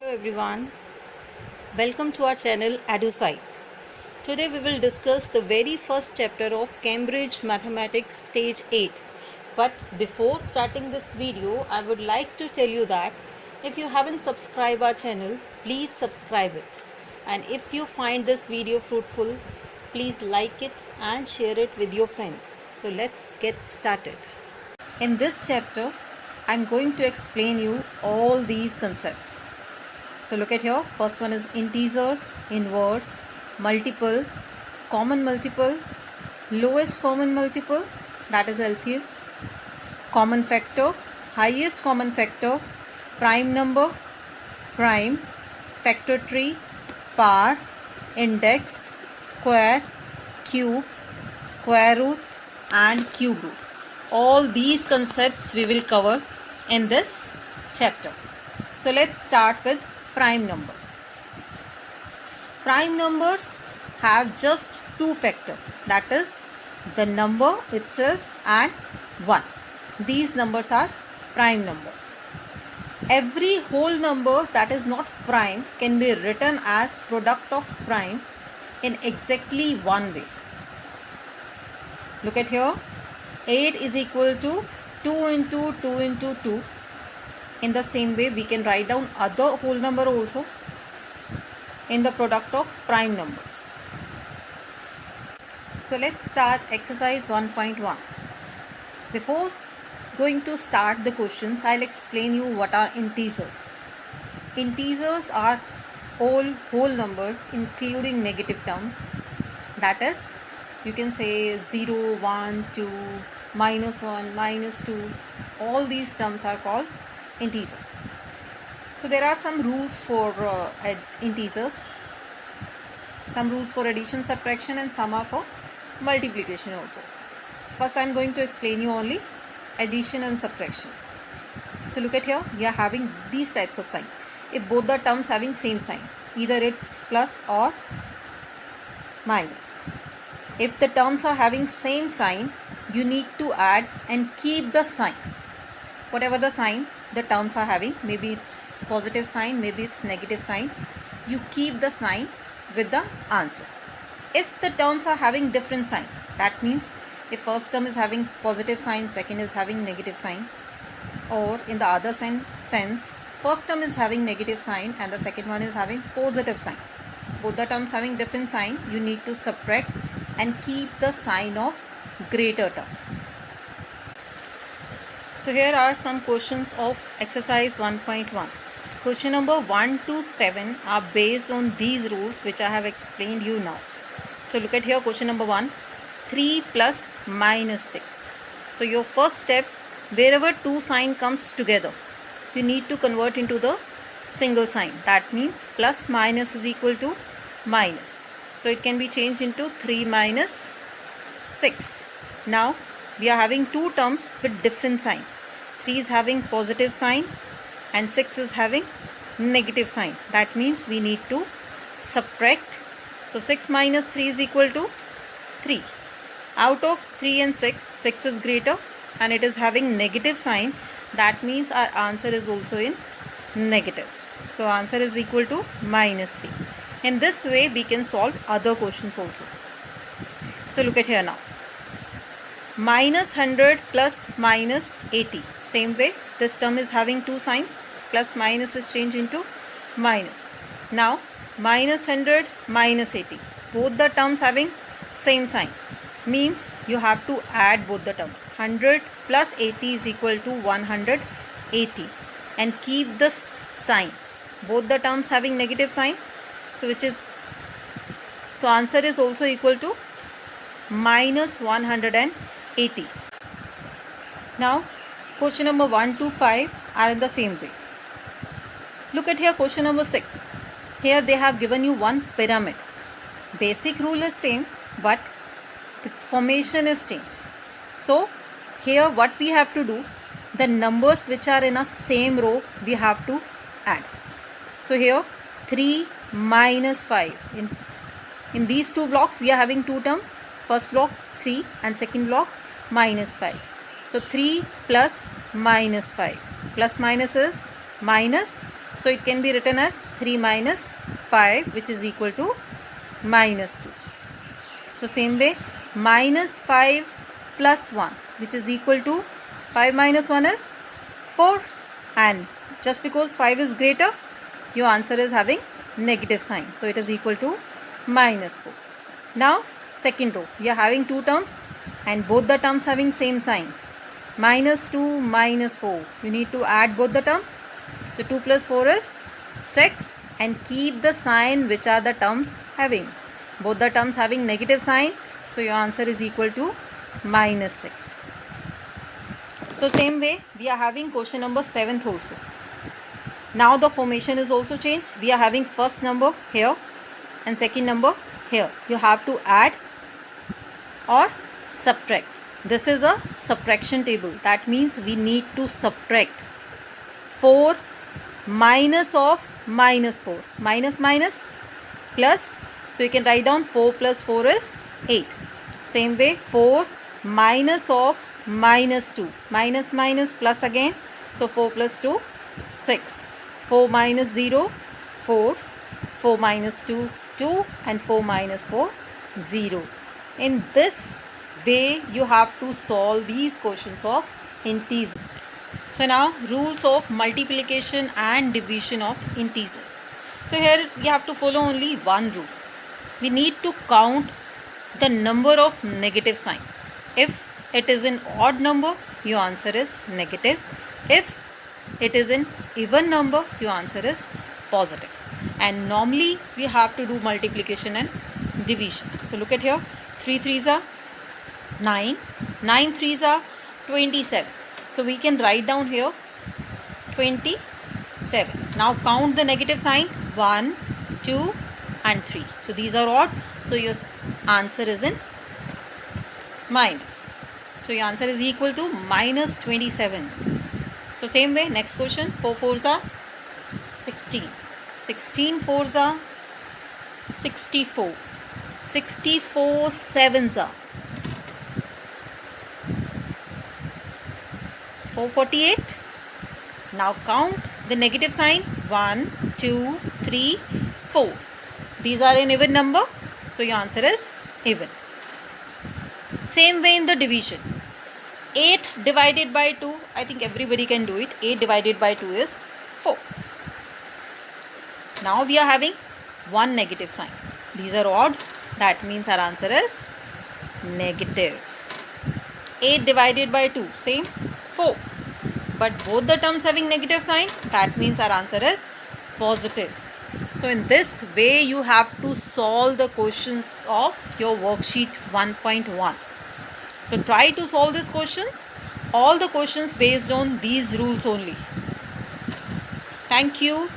everyone, welcome to our channel EduSite. Today we will discuss the very first chapter of Cambridge Mathematics Stage 8. But before starting this video, I would like to tell you that if you haven't subscribed our channel, please subscribe it. And if you find this video fruitful, please like it and share it with your friends. So let's get started. In this chapter, I'm going to explain you all these concepts. So look at here, first one is integers, inverse, multiple, common multiple, lowest common multiple, that is LCM, common factor, highest common factor, prime number, prime, factor tree, power, index, square, cube, square root and cube root. All these concepts we will cover in this chapter. So let's start with prime numbers. Prime numbers have just two factors, that is the number itself and 1. These numbers are prime numbers. Every whole number that is not prime can be written as product of prime in exactly one way. Look at here, 8 is equal to 2 into 2 into 2. In the same way, we can write down other whole number also in the product of prime numbers. So let's start exercise 1.1. Before going to start the questions, I'll explain you what are integers. Integers are all whole numbers including negative terms. That is, you can say 0, 1, 2, minus 1, minus 2. All these terms are called integers. So there are some rules for integers, some rules for addition, subtraction and some are for multiplication also. First I am going to explain you only addition and subtraction. So look at here, we are having these types of sign. If both the terms having same sign, either it's plus or minus. If the terms are having same sign, you need to add and keep the sign. Whatever the sign the terms are having, maybe it's positive sign, maybe it's negative sign, you keep the sign with the answer. If the terms are having different sign, that means if first term is having positive sign, second is having negative sign, or in the other sense, first term is having negative sign and the second one is having positive sign. Both the terms having different sign, you need to subtract and keep the sign of greater term. So here are some questions of exercise 1.1. Question number 1 to 7 are based on these rules which I have explained you now. So look at here, question number 1, 3 plus minus 6. So your first step, wherever two sign comes together, you need to convert into the single sign. That means plus minus is equal to minus. So it can be changed into 3 minus 6. Now we are having two terms with different sign. 3 is having positive sign and 6 is having negative sign. That means we need to subtract. So 6 minus 3 is equal to 3. Out of 3 and 6, 6 is greater and it is having negative sign. That means our answer is also in negative. So answer is equal to minus 3. In this way we can solve other questions also. So look at here now. Minus 100 plus minus 80. Same way, this term is having two signs. Plus minus is changed into minus. Now minus 100 minus 80. Both the terms having same sign. Means you have to add both the terms. 100 plus 80 is equal to 180. And keep the sign. Both the terms having negative sign. So answer is also equal to minus 180. Now question number 1 to 5 are in the same way. Look at here, question number 6. Here they have given you one pyramid. Basic rule is same, but the formation is changed. So here what we have to do, the numbers which are in a same row we have to add. So here 3 minus 5. In these two blocks we are having two terms. First block 3 and second block minus 5. So 3 plus minus 5. Plus minus is minus. So it can be written as 3 minus 5, which is equal to minus 2. So same way, minus 5 plus 1, which is equal to 5 minus 1 is 4. And just because 5 is greater, your answer is having negative sign. So it is equal to minus 4. Now second row, we are having two terms and both the terms having same sign. Minus 2 minus 4. You need to add both the term. So 2 plus 4 is 6 and keep the sign which are the terms having. Both the terms having negative sign. So your answer is equal to minus 6. So same way we are having question number 7th also. Now the formation is also changed. We are having first number here and second number here. You have to add or subtract. This is a subtraction table. That means we need to subtract 4 minus of minus 4. Minus minus plus. So you can write down 4 plus 4 is 8. Same way 4 minus of minus 2. Minus minus plus again. So 4 plus 2, 6. 4 minus 0, 4. 4 minus 2, 2. And 4 minus 4, 0. In this way you have to solve these questions of integers. So now rules of multiplication and division of integers. So here you have to follow only one rule. We need to count the number of negative sign. If it is an odd number, your answer is negative. If it is an even number, your answer is positive. And normally we have to do multiplication and division. So look at here. 3 3s are 9. 9 3s are 27. So we can write down here 27. Now count the negative sign. 1, 2 and 3. So these are odd. So your answer is in minus. So your answer is equal to minus 27. So same way, next question. 4 4s are 16. 16 4s are 64. 64 7s are 448. Now count the negative sign. 1, 2, 3, 4. These are an even number. So your answer is even. Same way in the division. 8 divided by 2. I think everybody can do it. 8 divided by 2 is 4. Now we are having one negative sign. These are odd. That means our answer is negative. 8 divided by 2. Same. 4. But both the terms having negative sign. That means our answer is positive. So in this way you have to solve the questions of your worksheet 1.1. So try to solve these questions. All the questions based on these rules only. Thank you.